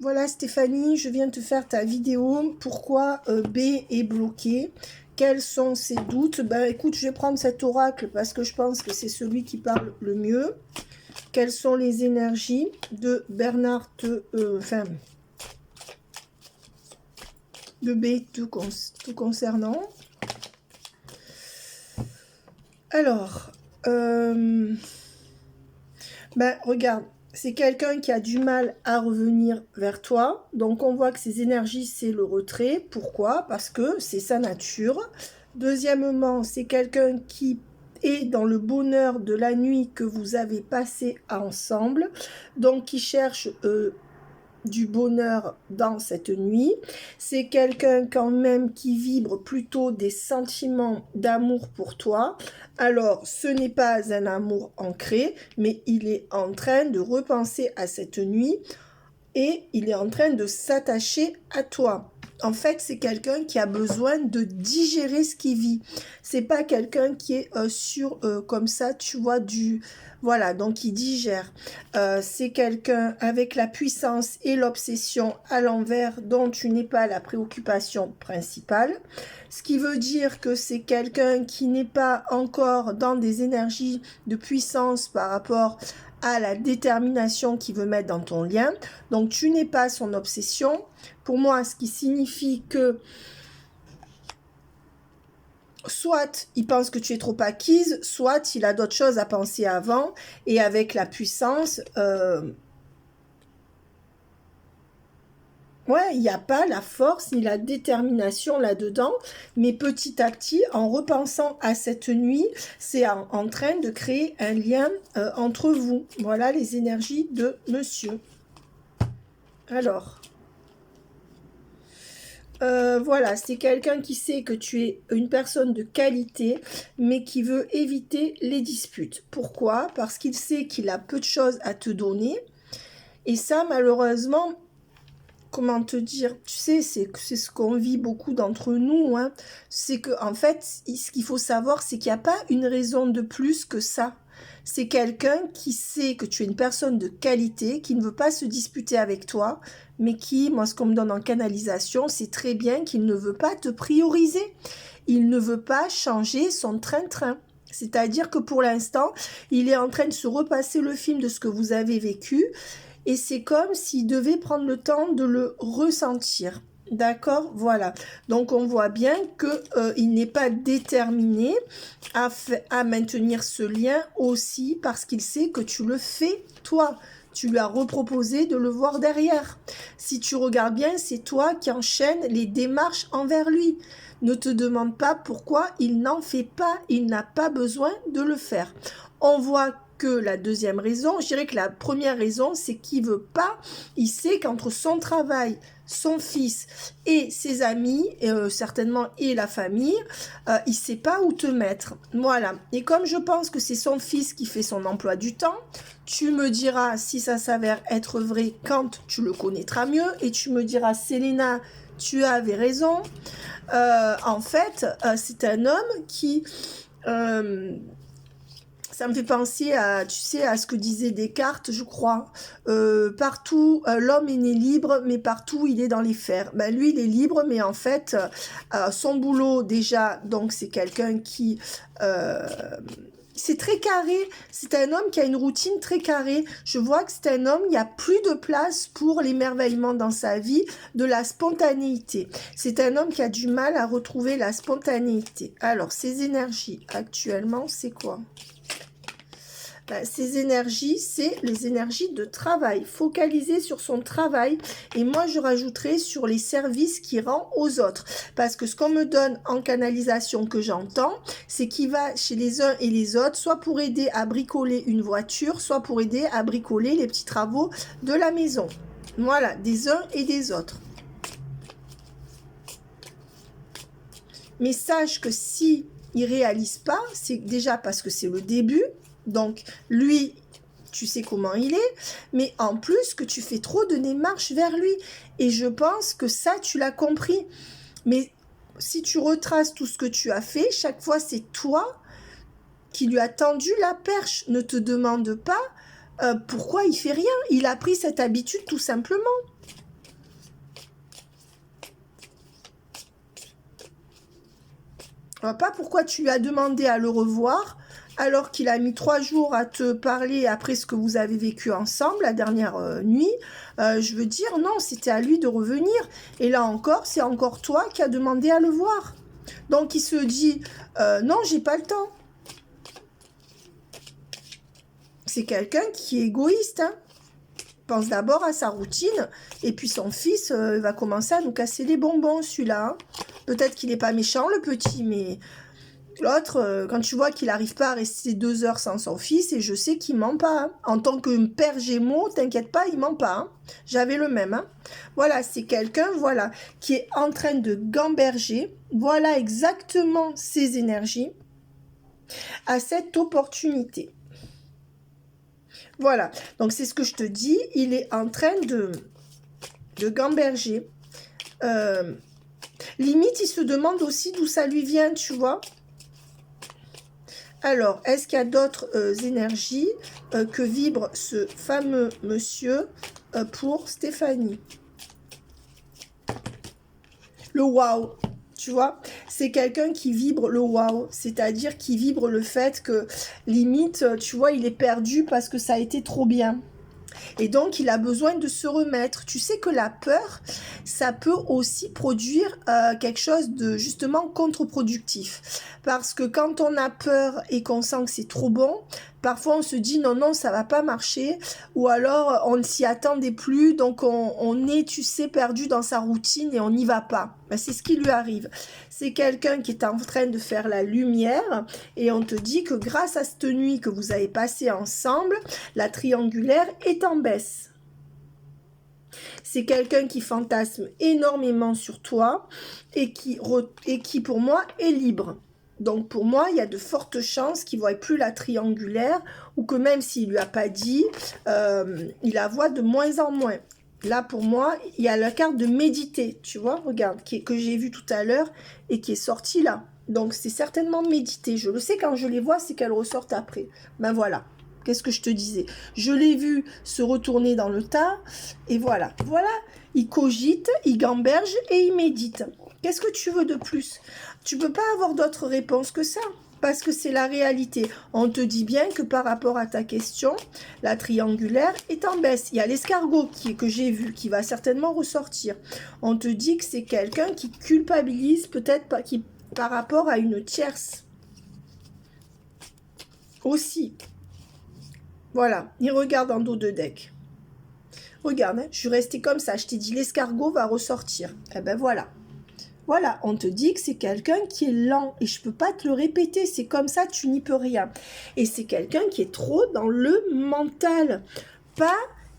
Voilà Stéphanie, je viens de te faire ta vidéo. Pourquoi B est bloqué? Quels sont ses doutes? Ben écoute, je vais prendre cet oracle parce que je pense que c'est celui qui parle le mieux. Quelles sont les énergies de Bernard, de B tout concernant? Alors, ben regarde, c'est quelqu'un qui a du mal à revenir vers toi. Donc on voit que ses énergies, c'est le retrait. Pourquoi? Parce que c'est sa nature. Deuxièmement, c'est quelqu'un qui est dans le bonheur de la nuit que vous avez passé ensemble. Donc qui cherche du bonheur dans cette nuit. C'est quelqu'un quand même qui vibre plutôt des sentiments d'amour pour toi. Alors, ce n'est pas un amour ancré, mais il est en train de repenser à cette nuit et il est en train de s'attacher à toi. En fait, c'est quelqu'un qui a besoin de digérer ce qu'il vit. C'est pas quelqu'un qui est comme ça, tu vois, voilà, donc il digère. C'est quelqu'un avec la puissance et l'obsession à l'envers dont tu n'es pas la préoccupation principale. Ce qui veut dire que c'est quelqu'un qui n'est pas encore dans des énergies de puissance par rapport à la détermination qu'il veut mettre dans ton lien. Donc, tu n'es pas son obsession. Pour moi, ce qui signifie que soit il pense que tu es trop acquise, soit il a d'autres choses à penser avant. Et avec la puissance, ouais, il n'y a pas la force ni la détermination là-dedans, mais petit à petit, en repensant à cette nuit, c'est en train de créer un lien entre vous. Voilà les énergies de monsieur. Alors, voilà, c'est quelqu'un qui sait que tu es une personne de qualité, mais qui veut éviter les disputes. Pourquoi? Parce qu'il sait qu'il a peu de choses à te donner. Et ça, malheureusement, comment te dire, tu sais, c'est ce qu'on vit beaucoup d'entre nous, hein. C'est que en fait, ce qu'il faut savoir, c'est qu'il n'y a pas une raison de plus que ça. C'est quelqu'un qui sait que tu es une personne de qualité, qui ne veut pas se disputer avec toi, mais qui, moi, ce qu'on me donne en canalisation, c'est très bien qu'il ne veut pas te prioriser. Il ne veut pas changer son train-train. C'est-à-dire que pour l'instant, il est en train de se repasser le film de ce que vous avez vécu et c'est comme s'il devait prendre le temps de le ressentir. D'accord, voilà. Donc on voit bien que il n'est pas déterminé à maintenir ce lien aussi parce qu'il sait que tu le fais toi. Tu lui as reproposé de le voir derrière. Si tu regardes bien, c'est toi qui enchaînes les démarches envers lui. Ne te demande pas pourquoi il n'en fait pas. Il n'a pas besoin de le faire. On voit que la deuxième raison, je dirais que la première raison, c'est qu'il veut pas, il sait qu'entre son travail, son fils et ses amis, certainement et la famille, il sait pas où te mettre. Voilà. Et comme je pense que c'est son fils qui fait son emploi du temps, tu me diras si ça s'avère être vrai quand tu le connaîtras mieux et tu me diras, Selena, tu avais raison. En fait, c'est un homme qui... ça me fait penser à, tu sais, à ce que disait Descartes, je crois. Partout, l'homme est né libre, mais partout, il est dans les fers. Ben, lui, il est libre, mais en fait, son boulot, déjà, donc, c'est quelqu'un qui... c'est très carré, c'est un homme qui a une routine très carrée. Je vois que c'est un homme, il n'y a plus de place pour l'émerveillement dans sa vie, de la spontanéité. C'est un homme qui a du mal à retrouver la spontanéité. Alors, ses énergies, actuellement, c'est quoi? Ces énergies, c'est les énergies de travail, focalisées sur son travail. Et moi, je rajouterais sur les services qu'il rend aux autres. Parce que ce qu'on me donne en canalisation que j'entends, c'est qu'il va chez les uns et les autres, soit pour aider à bricoler une voiture, soit pour aider à bricoler les petits travaux de la maison. Voilà, des uns et des autres. Mais sache que si il réalise pas, c'est déjà parce que c'est le début. Donc, lui, tu sais comment il est, mais en plus que tu fais trop de démarches vers lui. Et je pense que ça, tu l'as compris. Mais si tu retraces tout ce que tu as fait, chaque fois, c'est toi qui lui as tendu la perche. Ne te demande pas pourquoi il fait rien? Il a pris cette habitude tout simplement. Pas pourquoi tu lui as demandé à le revoir alors qu'il a mis 3 jours à te parler après ce que vous avez vécu ensemble la dernière nuit. Je veux dire, non, c'était à lui de revenir. Et là encore, c'est encore toi qui as demandé à le voir. Donc il se dit, non, j'ai pas le temps. C'est quelqu'un qui est égoïste, hein. Pense d'abord à sa routine, et puis son fils va commencer à nous casser les bonbons, celui-là. Hein. Peut-être qu'il n'est pas méchant, le petit, mais l'autre, quand tu vois qu'il n'arrive pas à rester 2 heures sans son fils, et je sais qu'il ment pas. Hein. En tant que père Gémeaux, t'inquiète pas, il ment pas. Hein. J'avais le même. Hein. Voilà, c'est quelqu'un, voilà, qui est en train de gamberger. Voilà exactement ses énergies à cette opportunité. Voilà, donc c'est ce que je te dis, il est en train de gamberger. Limite, il se demande aussi d'où ça lui vient, tu vois. Alors, est-ce qu'il y a d'autres énergies que vibre ce fameux monsieur pour Stéphanie? Le waouh, tu vois, c'est quelqu'un qui vibre le waouh, c'est-à-dire qui vibre le fait que, limite, tu vois, il est perdu parce que ça a été trop bien. Et donc, il a besoin de se remettre. Tu sais que la peur, ça peut aussi produire quelque chose de justement contre-productif. Parce que quand on a peur et qu'on sent que c'est trop bon, parfois on se dit non, non, ça va pas marcher. Ou alors, on ne s'y attendait plus. Donc, on est, tu sais, perdu dans sa routine et on n'y va pas. Ben, c'est ce qui lui arrive. C'est quelqu'un qui est en train de faire la lumière et on te dit que grâce à cette nuit que vous avez passée ensemble, la triangulaire est en baisse. C'est quelqu'un qui fantasme énormément sur toi et qui pour moi est libre. Donc pour moi, il y a de fortes chances qu'il ne voit plus la triangulaire ou que même s'il ne lui a pas dit, il la voit de moins en moins. Là, pour moi, il y a la carte de méditer, tu vois, regarde, que j'ai vue tout à l'heure et qui est sortie là. Donc, c'est certainement méditer. Je le sais quand je les vois, c'est qu'elles ressortent après. Ben voilà. Qu'est-ce que je te disais? Je l'ai vu se retourner dans le tas et voilà. Voilà, il cogite, il gamberge et il médite. Qu'est-ce que tu veux de plus? Tu peux pas avoir d'autres réponses que ça. Parce que c'est la réalité. On te dit bien que par rapport à ta question, la triangulaire est en baisse. Il y a l'escargot que j'ai vu, qui va certainement ressortir. On te dit que c'est quelqu'un qui culpabilise peut-être par rapport à une tierce. Aussi. Voilà, il regarde en dos de deck. Regarde, hein, je suis restée comme ça. Je t'ai dit l'escargot va ressortir. Eh ben voilà. Voilà, on te dit que c'est quelqu'un qui est lent et je peux pas te le répéter, c'est comme ça, tu n'y peux rien. Et c'est quelqu'un qui est trop dans le mental,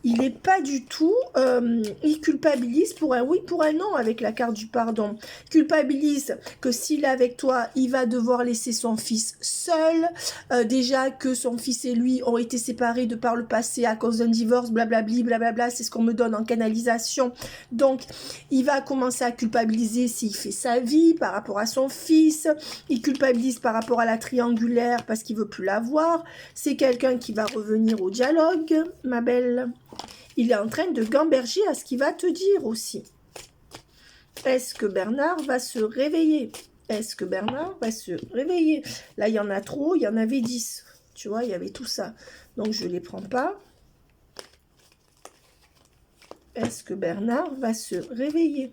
il n'est pas du tout, il culpabilise pour un oui, pour un non avec la carte du pardon. Culpabilise que s'il est avec toi, il va devoir laisser son fils seul. Déjà que son fils et lui ont été séparés de par le passé à cause d'un divorce, blablabli, blablabla, c'est ce qu'on me donne en canalisation. Donc, il va commencer à culpabiliser s'il fait sa vie par rapport à son fils. Il culpabilise par rapport à la triangulaire parce qu'il veut plus la voir. C'est quelqu'un qui va revenir au dialogue, ma belle. Il est en train de gamberger à ce qu'il va te dire aussi. Est-ce que Bernard va se réveiller? Est-ce que Bernard va se réveiller? Là, il y en a trop, il y en avait 10. Tu vois, il y avait tout ça. Donc, je ne les prends pas. Est-ce que Bernard va se réveiller?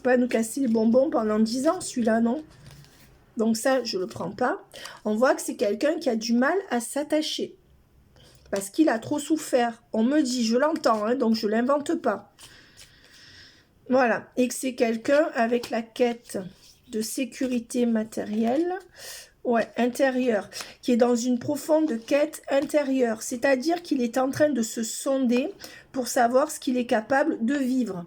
Pas nous casser les bonbons pendant 10 ans, celui-là, non? Donc ça, je ne le prends pas. On voit que c'est quelqu'un qui a du mal à s'attacher. Parce qu'il a trop souffert. On me dit, je l'entends, hein, donc je ne l'invente pas. Voilà. Et que c'est quelqu'un avec la quête de sécurité matérielle, ouais, intérieure, qui est dans une profonde quête intérieure. C'est-à-dire qu'il est en train de se sonder pour savoir ce qu'il est capable de vivre.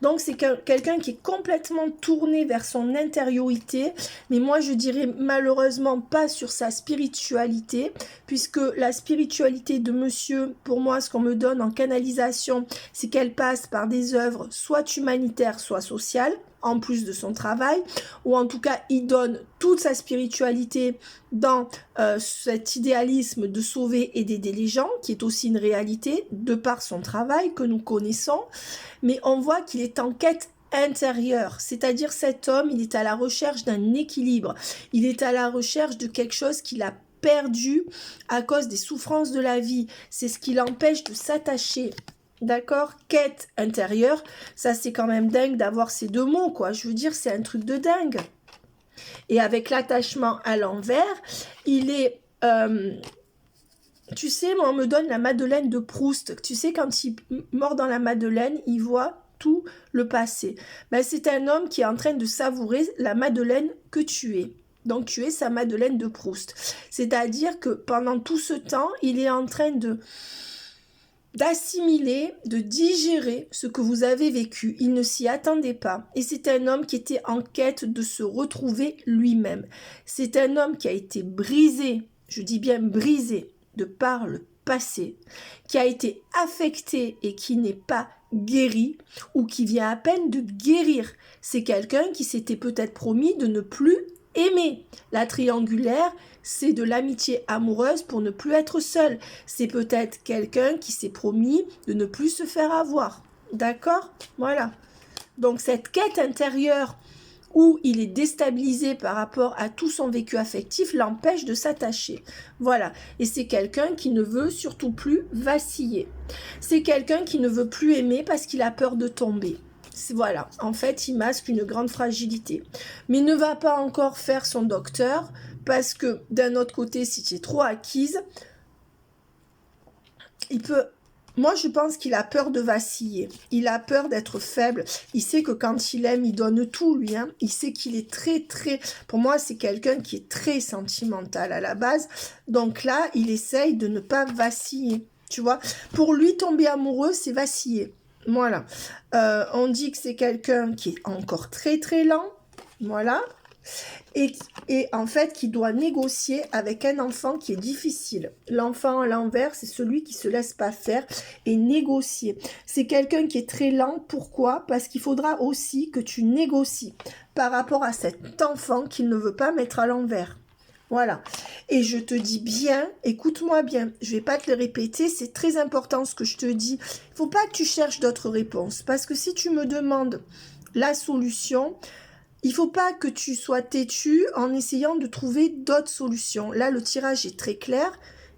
Donc, c'est quelqu'un qui est complètement tourné vers son intériorité, mais moi, je dirais malheureusement pas sur sa spiritualité, puisque la spiritualité de monsieur, pour moi, ce qu'on me donne en canalisation, c'est qu'elle passe par des œuvres soit humanitaires, soit sociales. en plus de son travail, ou en tout cas il donne toute sa spiritualité dans cet idéalisme de sauver et d'aider les gens, qui est aussi une réalité de par son travail que nous connaissons, mais on voit qu'il est en quête intérieure, c'est-à-dire cet homme, il est à la recherche d'un équilibre, il est à la recherche de quelque chose qu'il a perdu à cause des souffrances de la vie, c'est ce qui l'empêche de s'attacher. D'accord? Quête intérieure, ça c'est quand même dingue d'avoir ces deux mots, quoi. Je veux dire, c'est un truc de dingue. Et avec l'attachement à l'envers, il est... tu sais, moi on me donne la Madeleine de Proust. Tu sais, quand il mord dans la Madeleine, il voit tout le passé. Ben, c'est un homme qui est en train de savourer la Madeleine que tu es. Donc tu es sa Madeleine de Proust. C'est-à-dire que pendant tout ce temps, il est en train d'assimiler, de digérer ce que vous avez vécu. Il ne s'y attendait pas. Et c'est un homme qui était en quête de se retrouver lui-même. C'est un homme qui a été brisé, je dis bien brisé, de par le passé, qui a été affecté et qui n'est pas guéri ou qui vient à peine de guérir. C'est quelqu'un qui s'était peut-être promis de ne plus aimer. La triangulaire, c'est de l'amitié amoureuse pour ne plus être seul. C'est peut-être quelqu'un qui s'est promis de ne plus se faire avoir. D'accord? Voilà. Donc cette quête intérieure où il est déstabilisé par rapport à tout son vécu affectif l'empêche de s'attacher. Voilà. Et c'est quelqu'un qui ne veut surtout plus vaciller. C'est quelqu'un qui ne veut plus aimer parce qu'il a peur de tomber. Voilà, en fait, il masque une grande fragilité. Mais il ne va pas encore faire son docteur parce que, d'un autre côté, si tu es trop acquise, il peut... Moi, je pense qu'il a peur de vaciller. Il a peur d'être faible. Il sait que quand il aime, il donne tout, lui. Hein. Il sait qu'il est très, très... Pour moi, c'est quelqu'un qui est très sentimental à la base. Donc là, il essaye de ne pas vaciller. Tu vois, pour lui, tomber amoureux, c'est vaciller. Voilà. On dit que c'est quelqu'un qui est encore très très lent. Voilà. Et en fait, qui doit négocier avec un enfant qui est difficile. L'enfant à l'envers, c'est celui qui se laisse pas faire et négocier. C'est quelqu'un qui est très lent. Pourquoi? Parce qu'il faudra aussi que tu négocies par rapport à cet enfant qu'il ne veut pas mettre à l'envers. Voilà. Et je te dis bien, écoute-moi bien, je vais pas te le répéter, c'est très important ce que je te dis. Il faut pas que tu cherches d'autres réponses. Parce que si tu me demandes la solution, il faut pas que tu sois têtu en essayant de trouver d'autres solutions. Là, le tirage est très clair.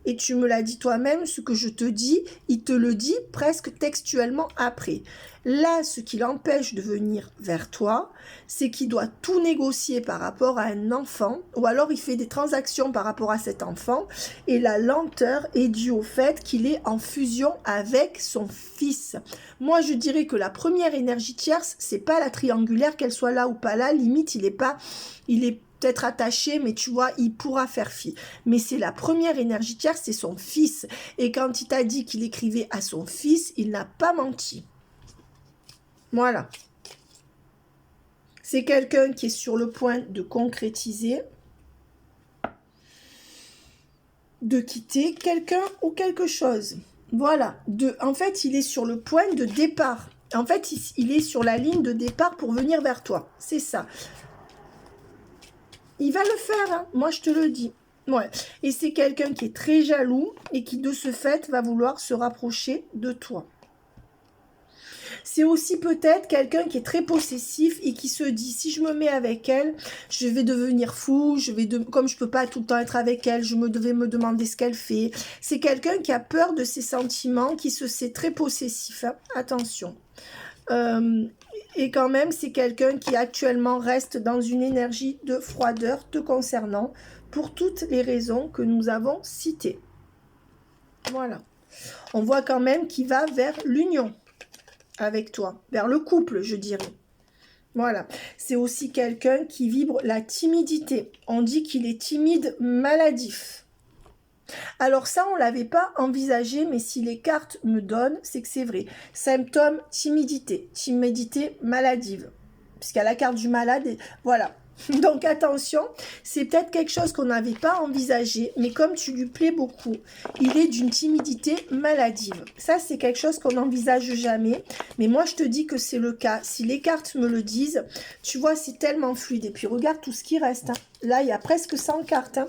Et tu me l'as dit toi-même, ce que je te dis, il te le dit presque textuellement après. Là, ce qui l'empêche de venir vers toi, c'est qu'il doit tout négocier par rapport à un enfant, ou alors il fait des transactions par rapport à cet enfant, et la lenteur est due au fait qu'il est en fusion avec son fils. Moi, je dirais que la première énergie tierce, c'est pas la triangulaire, qu'elle soit là ou pas là, limite, il est peut-être attaché, mais tu vois, il pourra faire fi. Mais c'est la première énergie tierce, c'est son fils. Et quand il t'a dit qu'il écrivait à son fils, il n'a pas menti. Voilà. C'est quelqu'un qui est sur le point de concrétiser, de quitter quelqu'un ou quelque chose. Voilà. En fait, il est sur le point de départ. En fait, il est sur la ligne de départ pour venir vers toi. C'est ça. Il va le faire, hein. Moi je te le dis. Ouais. Et c'est quelqu'un qui est très jaloux et qui de ce fait va vouloir se rapprocher de toi. C'est aussi peut-être quelqu'un qui est très possessif et qui se dit, si je me mets avec elle, je vais devenir fou, comme je peux pas tout le temps être avec elle, devais me demander ce qu'elle fait. C'est quelqu'un qui a peur de ses sentiments, qui se sait très possessif. Hein. Attention. Et quand même, c'est quelqu'un qui actuellement reste dans une énergie de froideur te concernant pour toutes les raisons que nous avons citées. Voilà. On voit quand même qu'il va vers l'union avec toi, vers le couple, je dirais. Voilà. C'est aussi quelqu'un qui vibre la timidité. On dit qu'il est timide maladif. Alors ça, on ne l'avait pas envisagé, mais si les cartes me donnent, c'est que c'est vrai. Symptômes, timidité maladive. Puisqu'il y a la carte du malade, et voilà. Donc attention, c'est peut-être quelque chose qu'on n'avait pas envisagé, mais comme tu lui plais beaucoup, il est d'une timidité maladive. Ça, c'est quelque chose qu'on n'envisage jamais, mais moi je te dis que c'est le cas. Si les cartes me le disent, tu vois, c'est tellement fluide. Et puis regarde tout ce qui reste, hein. Là, il y a presque 100 cartes, hein.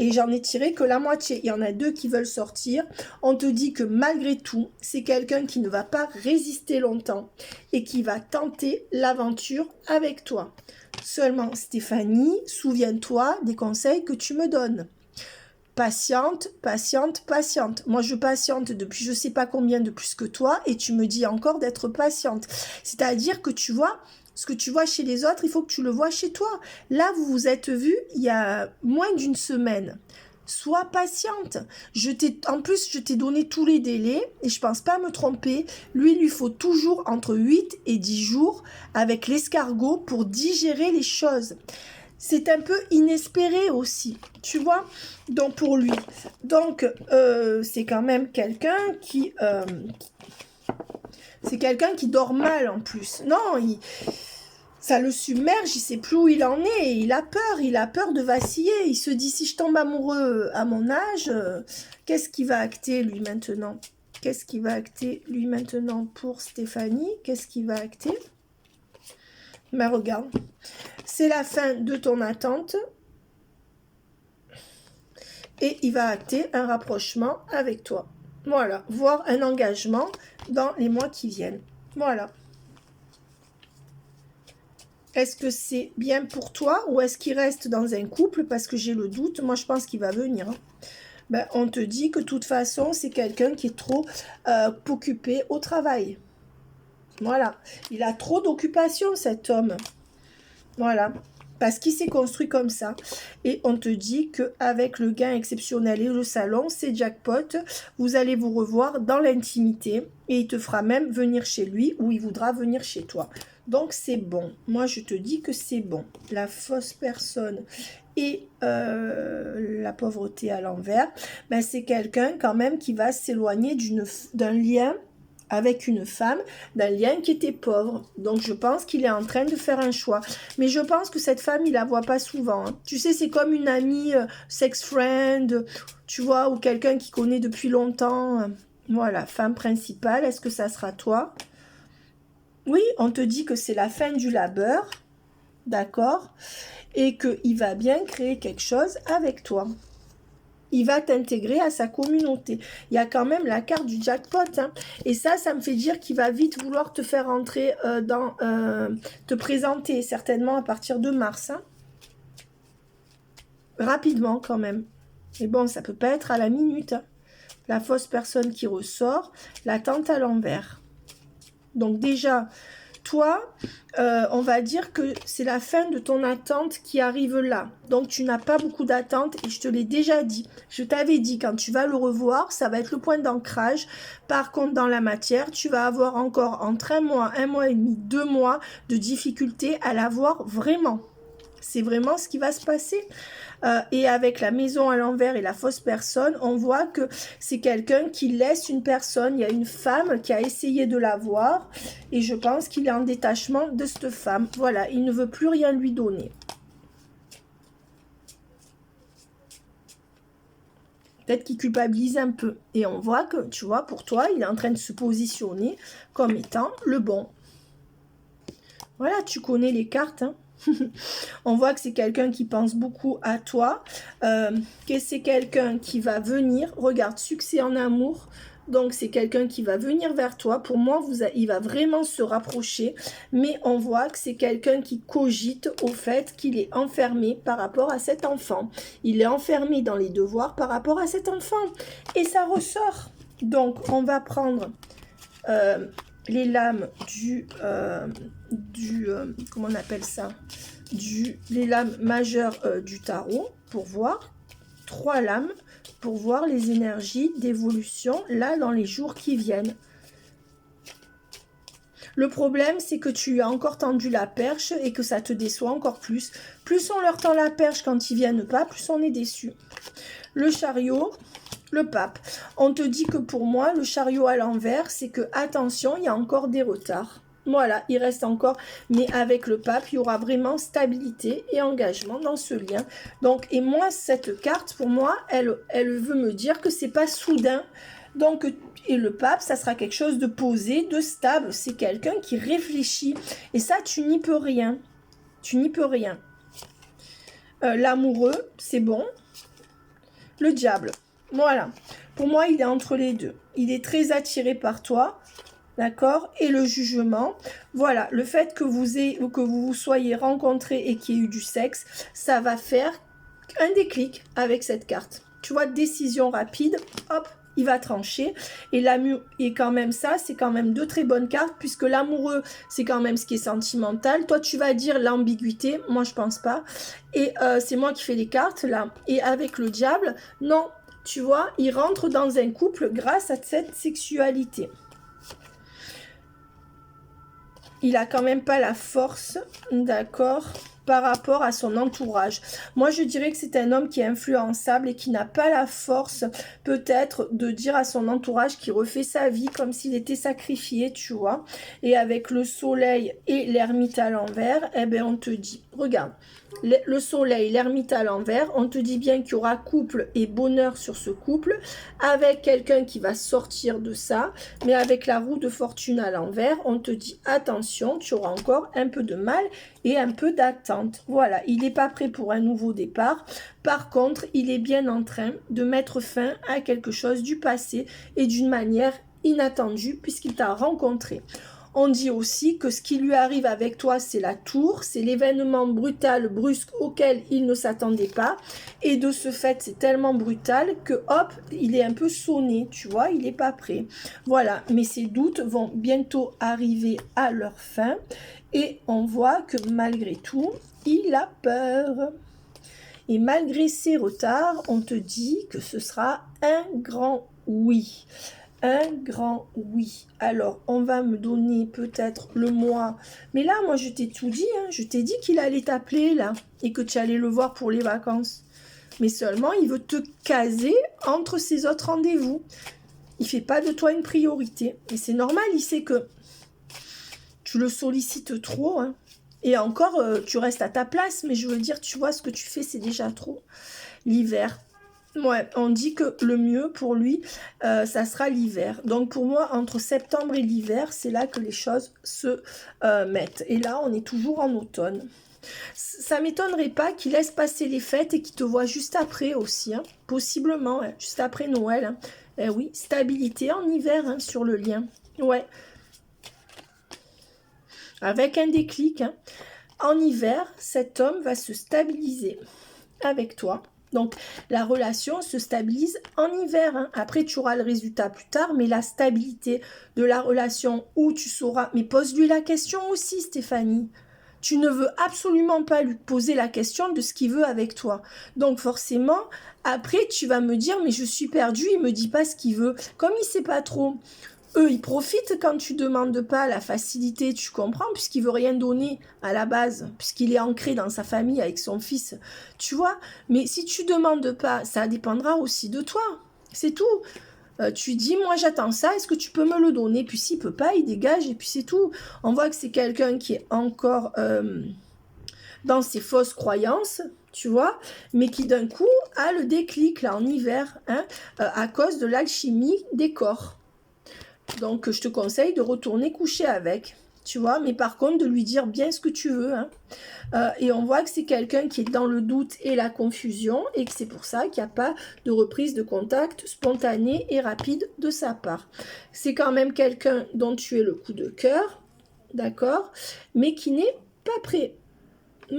Et j'en ai tiré que la moitié. Il y en a 2 qui veulent sortir. On te dit que malgré tout, c'est quelqu'un qui ne va pas résister longtemps et qui va tenter l'aventure avec toi. Seulement, Stéphanie, souviens-toi des conseils que tu me donnes. Patiente, patiente, patiente. Moi, je patiente depuis je ne sais pas combien de plus que toi et tu me dis encore d'être patiente. C'est-à-dire que tu vois, ce que tu vois chez les autres, il faut que tu le vois chez toi. Là, vous vous êtes vus il y a moins d'une semaine. Sois patiente. En plus, je t'ai donné tous les délais et je pense pas me tromper. Lui, il lui faut toujours entre 8 et 10 jours avec l'escargot pour digérer les choses. C'est un peu inespéré aussi, tu vois, donc pour lui. Donc, c'est quand même quelqu'un qui... c'est quelqu'un qui dort mal en plus. Non, ça le submerge, il sait plus où il en est. Il a peur de vaciller. Il se dit, si je tombe amoureux à mon âge, qu'est-ce qui va acter lui maintenant? Qu'est-ce qui va acter lui maintenant pour Stéphanie? Qu'est-ce qui va acter? Ben regarde, c'est la fin de ton attente. Et il va acter un rapprochement avec toi. Voilà, voire un engagement dans les mois qui viennent. Voilà. Est-ce que c'est bien pour toi ou est-ce qu'il reste dans un couple? Parce que j'ai le doute. Moi, je pense qu'il va venir. Ben, on te dit que de toute façon, c'est quelqu'un qui est trop occupé au travail. Voilà. Il a trop d'occupation, cet homme. Voilà. Parce qu'il s'est construit comme ça. Et on te dit qu'avec le gain exceptionnel et le salon, c'est jackpot. Vous allez vous revoir dans l'intimité. Et il te fera même venir chez lui ou il voudra venir chez toi. Donc, c'est bon. Moi, je te dis que c'est bon. La fausse personne et la pauvreté à l'envers, ben, c'est quelqu'un quand même qui va s'éloigner d'un lien avec une femme, d'un lien qui était pauvre. Donc, je pense qu'il est en train de faire un choix. Mais je pense que cette femme, il la voit pas souvent. Hein. Tu sais, c'est comme une amie, sex friend, tu vois, ou quelqu'un qui connaît depuis longtemps. Voilà, femme principale, est-ce que ça sera toi? Oui, on te dit que c'est la fin du labeur, d'accord? Et qu'il va bien créer quelque chose avec toi. Il va t'intégrer à sa communauté. Il y a quand même la carte du jackpot. Hein. Et ça me fait dire qu'il va vite vouloir te faire entrer te présenter, certainement à partir de mars. Hein. Rapidement quand même. Mais bon, ça peut pas être à la minute. Hein. La fausse personne qui ressort, la tente à l'envers. Donc déjà, toi, on va dire que c'est la fin de ton attente qui arrive là. Donc, tu n'as pas beaucoup d'attente et je te l'ai déjà dit. Je t'avais dit, quand tu vas le revoir, ça va être le point d'ancrage. Par contre, dans la matière, tu vas avoir encore entre un mois et demi, 2 mois de difficulté à l'avoir vraiment. C'est vraiment ce qui va se passer. Et avec la maison à l'envers et la fausse personne, on voit que c'est quelqu'un qui laisse une personne. Il y a une femme qui a essayé de l'avoir et je pense qu'il est en détachement de cette femme. Voilà, il ne veut plus rien lui donner. Peut-être qu'il culpabilise un peu. Et on voit que, tu vois, pour toi, il est en train de se positionner comme étant le bon. Voilà, tu connais les cartes, hein. On voit que c'est quelqu'un qui pense beaucoup à toi, que c'est quelqu'un qui va venir, regarde, succès en amour, donc c'est quelqu'un qui va venir vers toi, pour moi il va vraiment se rapprocher, mais on voit que c'est quelqu'un qui cogite au fait qu'il est enfermé par rapport à cet enfant, il est enfermé dans les devoirs par rapport à cet enfant, et ça ressort, donc on va prendre... les lames comment on appelle ça, les lames majeures du tarot pour voir 3 lames pour voir les énergies d'évolution là dans les jours qui viennent. Le problème, c'est que tu as encore tendu la perche et que ça te déçoit encore plus. Plus on leur tend la perche quand ils viennent pas, plus on est déçu. Le chariot, le pape. On te dit que pour moi, le chariot à l'envers, c'est que, attention, il y a encore des retards. Voilà, il reste encore, mais avec le pape, il y aura vraiment stabilité et engagement dans ce lien. Donc, et moi, cette carte, pour moi, elle veut me dire que c'est pas soudain. Donc, et le pape, ça sera quelque chose de posé, de stable. C'est quelqu'un qui réfléchit. Et ça, tu n'y peux rien. Tu n'y peux rien. L'amoureux, c'est bon. Le diable, voilà. Pour moi, il est entre les deux. Il est très attiré par toi. D'accord? Et le jugement, voilà, le fait que vous vous soyez rencontrés et qu'il y ait eu du sexe, ça va faire un déclic avec cette carte. Tu vois, décision rapide, hop, il va trancher. Et l'amour, et quand même ça, c'est quand même deux très bonnes cartes, puisque l'amoureux, c'est quand même ce qui est sentimental. Toi, tu vas dire l'ambiguïté, moi, je pense pas. Et c'est moi qui fais les cartes, là. Et avec le diable, non, tu vois, il rentre dans un couple grâce à cette sexualité. Il a quand même pas la force, d'accord, par rapport à son entourage. Moi, je dirais que c'est un homme qui est influençable et qui n'a pas la force, peut-être, de dire à son entourage qu'il refait sa vie comme s'il était sacrifié, tu vois. Et avec le soleil et l'ermite à l'envers, eh bien, on te dit, regarde, le soleil, l'ermite à l'envers, on te dit bien qu'il y aura couple et bonheur sur ce couple, avec quelqu'un qui va sortir de ça, mais avec la roue de fortune à l'envers, on te dit attention, tu auras encore un peu de mal et un peu d'attente. Voilà, il n'est pas prêt pour un nouveau départ. Par contre, il est bien en train de mettre fin à quelque chose du passé et d'une manière inattendue puisqu'il t'a rencontré. On dit aussi que ce qui lui arrive avec toi, c'est la tour, c'est l'événement brutal, brusque, auquel il ne s'attendait pas. Et de ce fait, c'est tellement brutal que hop, il est un peu sonné, tu vois, il n'est pas prêt. Voilà, mais ses doutes vont bientôt arriver à leur fin. Et on voit que malgré tout, il a peur. Et malgré ces retards, on te dit que ce sera un grand oui. Un grand oui. Alors, on va me donner peut-être le mois. Mais là, moi, je t'ai tout dit. Hein. Je t'ai dit qu'il allait t'appeler, là. Et que tu allais le voir pour les vacances. Mais seulement, il veut te caser entre ses autres rendez-vous. Il fait pas de toi une priorité. Et c'est normal, il sait que tu le sollicites trop. Hein. Et encore, tu restes à ta place. Mais je veux dire, tu vois, ce que tu fais, c'est déjà trop. L'hiver. Ouais, on dit que le mieux pour lui, ça sera l'hiver. Donc pour moi, entre septembre et l'hiver, c'est là que les choses se mettent. Et là, on est toujours en automne. Ça m'étonnerait pas qu'il laisse passer les fêtes et qu'il te voit juste après aussi. Hein. Possiblement, hein, juste après Noël. Hein. Eh oui, stabilité en hiver hein, sur le lien. Ouais. Avec un déclic. Hein. En hiver, cet homme va se stabiliser avec toi. Donc, la relation se stabilise en hiver. Hein. Après, tu auras le résultat plus tard, mais la stabilité de la relation où tu sauras... Mais pose-lui la question aussi, Stéphanie. Tu ne veux absolument pas lui poser la question de ce qu'il veut avec toi. Donc, forcément, après, tu vas me dire, mais je suis perdue, il ne me dit pas ce qu'il veut. Comme il ne sait pas trop... Eux, ils profitent quand tu demandes pas la facilité, tu comprends, puisqu'il veut rien donner à la base, puisqu'il est ancré dans sa famille avec son fils, tu vois. Mais si tu demandes pas, ça dépendra aussi de toi, c'est tout. Tu dis, moi j'attends ça, est-ce que tu peux me le donner? Puis s'il peut pas, il dégage et puis c'est tout. On voit que c'est quelqu'un qui est encore dans ses fausses croyances, tu vois, mais qui d'un coup a le déclic là en hiver, hein, à cause de l'alchimie des corps. Donc, je te conseille de retourner coucher avec, tu vois, mais par contre, de lui dire bien ce que tu veux. Hein. Et on voit que c'est quelqu'un qui est dans le doute et la confusion et que c'est pour ça qu'il n'y a pas de reprise de contact spontanée et rapide de sa part. C'est quand même quelqu'un dont tu es le coup de cœur, d'accord, mais qui n'est pas prêt.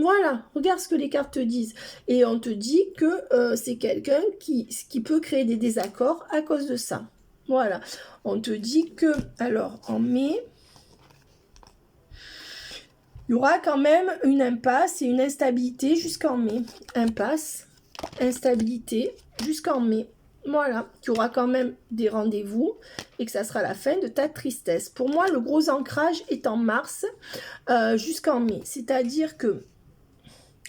Voilà, regarde ce que les cartes te disent. Et on te dit que c'est quelqu'un qui peut créer des désaccords à cause de ça. Voilà, on te dit que, alors, en mai, il y aura quand même une impasse et une instabilité jusqu'en mai. Impasse, instabilité jusqu'en mai. Voilà, qu'il y aura quand même des rendez-vous et que ça sera la fin de ta tristesse. Pour moi, le gros ancrage est en mars jusqu'en mai. C'est-à-dire que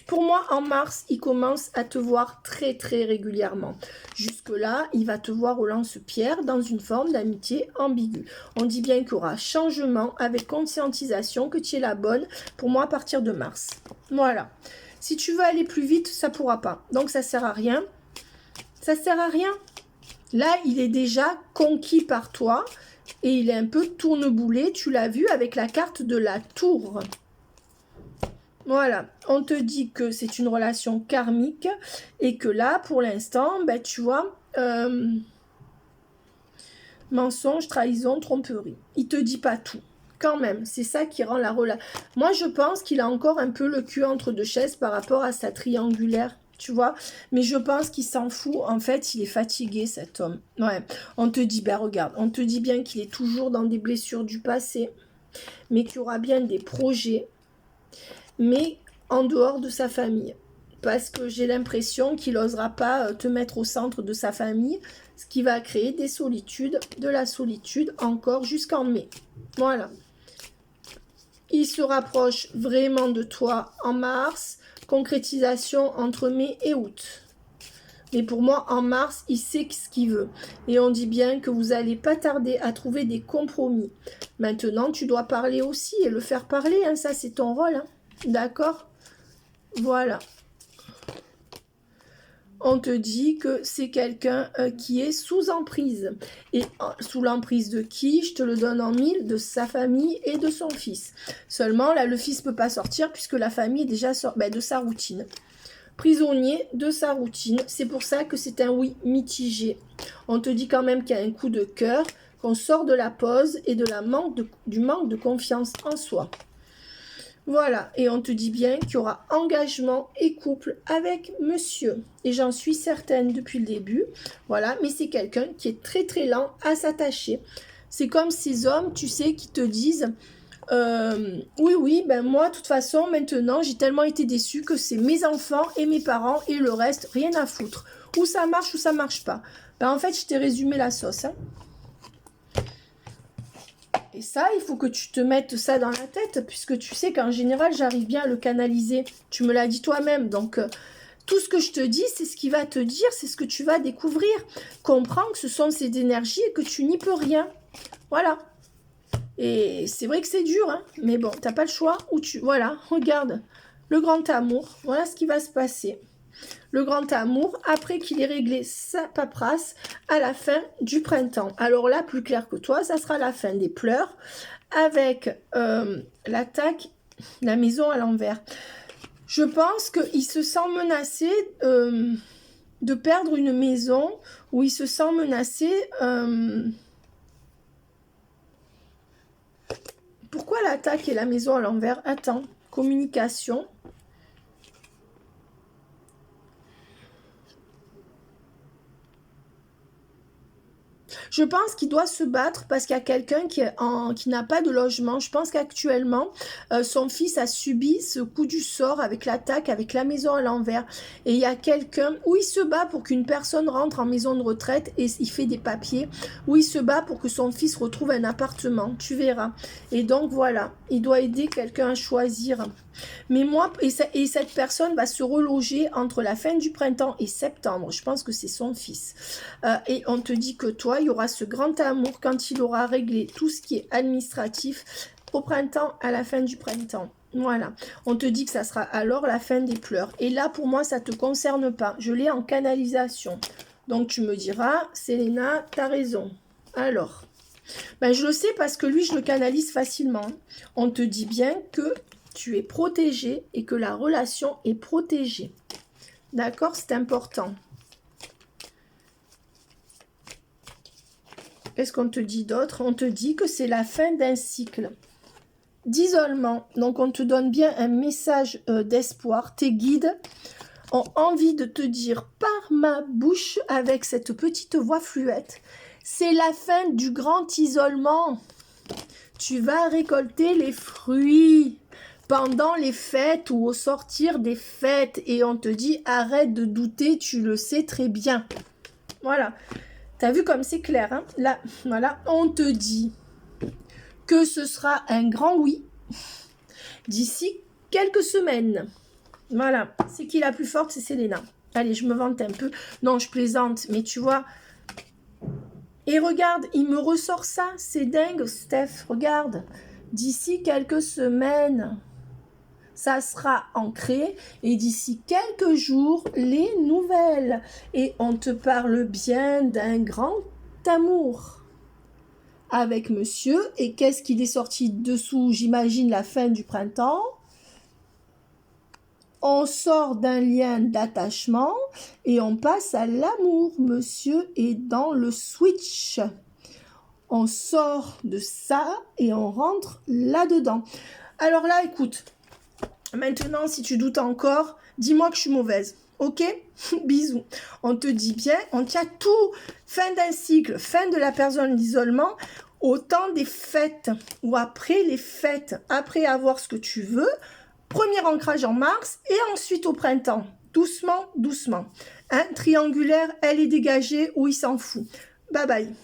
Pour moi, en mars, il commence à te voir très très régulièrement. Jusque-là, il va te voir au lance-pierre dans une forme d'amitié ambiguë. On dit bien qu'il y aura changement avec conscientisation, que tu es la bonne pour moi à partir de mars. Voilà. Si tu veux aller plus vite, ça ne pourra pas. Donc ça ne sert à rien. Ça ne sert à rien. Là, il est déjà conquis par toi et il est un peu tourneboulé. Tu l'as vu avec la carte de la tour. Voilà, on te dit que c'est une relation karmique et que là, pour l'instant, ben, tu vois, mensonge, trahison, tromperie. Il te dit pas tout. Quand même, c'est ça qui rend la relation. Moi, je pense qu'il a encore un peu le cul entre deux chaises par rapport à sa triangulaire, tu vois. Mais je pense qu'il s'en fout. En fait, il est fatigué, cet homme. Ouais, on te dit, ben regarde, on te dit bien qu'il est toujours dans des blessures du passé, mais qu'il y aura bien des projets, mais en dehors de sa famille. Parce que j'ai l'impression qu'il n'osera pas te mettre au centre de sa famille, ce qui va créer des solitudes, de la solitude encore jusqu'en mai. Voilà. Il se rapproche vraiment de toi en mars, concrétisation entre mai et août. Mais pour moi, en mars, il sait ce qu'il veut. Et on dit bien que vous n'allez pas tarder à trouver des compromis. Maintenant, tu dois parler aussi et le faire parler, hein, ça c'est ton rôle. Hein. D'accord? Voilà. On te dit que c'est quelqu'un qui est sous emprise. Et sous l'emprise de qui? Je te le donne en mille, de sa famille et de son fils. Seulement, là, le fils ne peut pas sortir puisque la famille est déjà de sa routine. Prisonnier de sa routine. C'est pour ça que c'est un oui mitigé. On te dit quand même qu'il y a un coup de cœur, qu'on sort de la pause et de du manque de confiance en soi. Voilà, et on te dit bien qu'il y aura engagement et couple avec monsieur. Et j'en suis certaine depuis le début. Voilà, mais c'est quelqu'un qui est très très lent à s'attacher. C'est comme ces hommes, tu sais, qui te disent oui, ben moi, de toute façon, maintenant, j'ai tellement été déçue que c'est mes enfants et mes parents et le reste, rien à foutre. Ou ça marche ou ça marche pas. Ben en fait, je t'ai résumé la sauce, hein. Et ça, il faut que tu te mettes ça dans la tête, puisque tu sais qu'en général, j'arrive bien à le canaliser. Tu me l'as dit toi-même. Donc, tout ce que je te dis, c'est ce qu'il va te dire, c'est ce que tu vas découvrir. Comprends que ce sont ces énergies et que tu n'y peux rien. Voilà. Et c'est vrai que c'est dur, hein, mais bon, t'as pas le choix. Voilà, regarde. Le grand amour, voilà ce qui va se passer. Le grand amour, après qu'il ait réglé sa paperasse à la fin du printemps. Alors là, plus clair que toi, ça sera la fin des pleurs avec l'attaque, la maison à l'envers. Je pense qu'il se sent menacé de perdre une maison, ou il se sent menacé... Pourquoi l'attaque et la maison à l'envers? Attends, communication... Je pense qu'il doit se battre parce qu'il y a quelqu'un qui n'a pas de logement. Je pense qu'actuellement, son fils a subi ce coup du sort avec l'attaque, avec la maison à l'envers. Et il y a quelqu'un où il se bat pour qu'une personne rentre en maison de retraite et il fait des papiers. Où il se bat pour que son fils retrouve un appartement. Tu verras. Et donc voilà, il doit aider quelqu'un à choisir. Mais moi, et cette personne va se reloger entre la fin du printemps et septembre. Je pense que c'est son fils. Et on te dit que toi, il y aura ce grand amour quand il aura réglé tout ce qui est administratif au printemps, à la fin du printemps. Voilà. On te dit que ça sera alors la fin des pleurs. Et là, pour moi, ça ne te concerne pas. Je l'ai en canalisation. Donc, tu me diras, Selena, tu as raison. Alors, ben, je le sais parce que lui, je le canalise facilement. On te dit bien que tu es protégé et que la relation est protégée. D'accord? C'est important. Qu'est-ce qu'on te dit d'autre? On te dit que c'est la fin d'un cycle d'isolement. Donc, on te donne bien un message d'espoir. Tes guides ont envie de te dire par ma bouche avec cette petite voix fluette. C'est la fin du grand isolement. Tu vas récolter les fruits pendant les fêtes ou au sortir des fêtes. Et on te dit, arrête de douter, tu le sais très bien. Voilà. T'as vu comme c'est clair, hein? Là, voilà, on te dit que ce sera un grand oui d'ici quelques semaines. Voilà, c'est qui la plus forte? C'est Selena. Allez, je me vante un peu. Non, je plaisante, mais tu vois. Et regarde, il me ressort ça. C'est dingue, Steph. Regarde. D'ici quelques semaines, ça sera ancré. Et d'ici quelques jours, les nouvelles. Et on te parle bien d'un grand amour avec monsieur. Et qu'est-ce qu'il est sorti dessous? J'imagine la fin du printemps. On sort d'un lien d'attachement et on passe à l'amour. Monsieur est dans le switch. On sort de ça et on rentre là-dedans. Alors là, écoute, maintenant, si tu doutes encore, dis-moi que je suis mauvaise. Ok? Bisous. On te dit bien, on tient tout. Fin d'un cycle, fin de la personne d'isolement, au temps des fêtes ou après les fêtes, après avoir ce que tu veux. Premier ancrage en mars et ensuite au printemps. Doucement, doucement. Triangulaire, elle est dégagée ou il s'en fout. Bye bye.